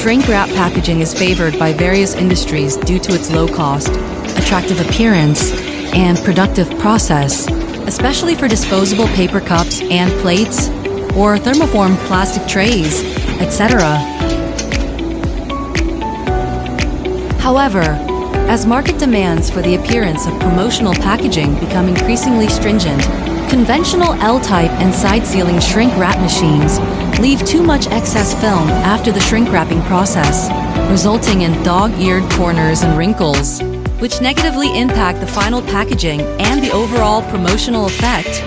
Shrink wrap packaging is favored by various industries due to its low cost, attractive appearance, and productive process, especially for disposable paper cups and plates, or thermoform plastic trays, etc. However, as market demands for the appearance of promotional packaging become increasingly stringent, conventional L-type and side-sealing shrink wrap machines leave too much excess film after the shrink wrapping process, resulting in dog-eared corners and wrinkles, which negatively impact the final packaging and the overall promotional effect.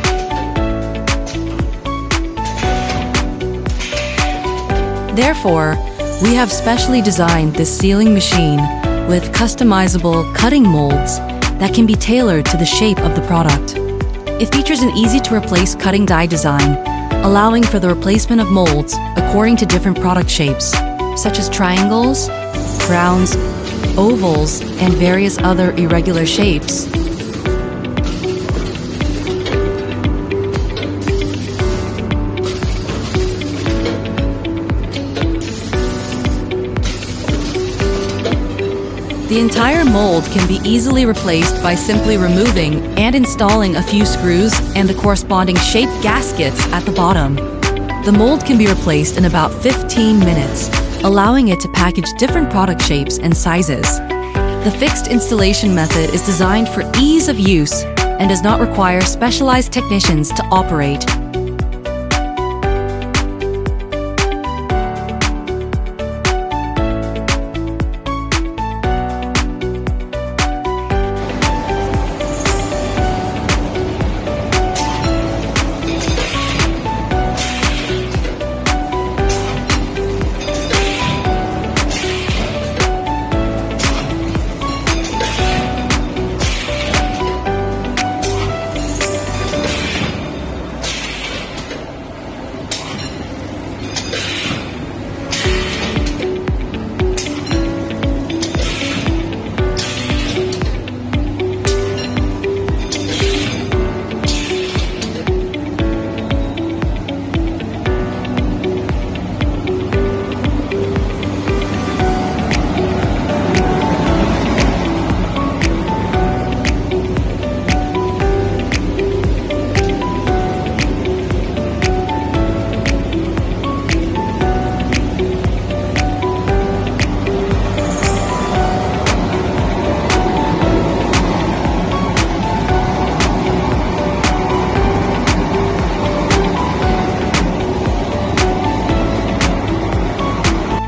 Therefore, we have specially designed this sealing machine with customizable cutting molds that can be tailored to the shape of the product. It features an easy-to-replace cutting die design, allowing for the replacement of molds according to different product shapes, such as triangles, rounds, ovals, and various other irregular shapes. The entire mold can be easily replaced by simply removing and installing a few screws and the corresponding shaped gaskets at the bottom. The mold can be replaced in about 15 minutes, allowing it to package different product shapes and sizes. The fixed installation method is designed for ease of use and does not require specialized technicians to operate.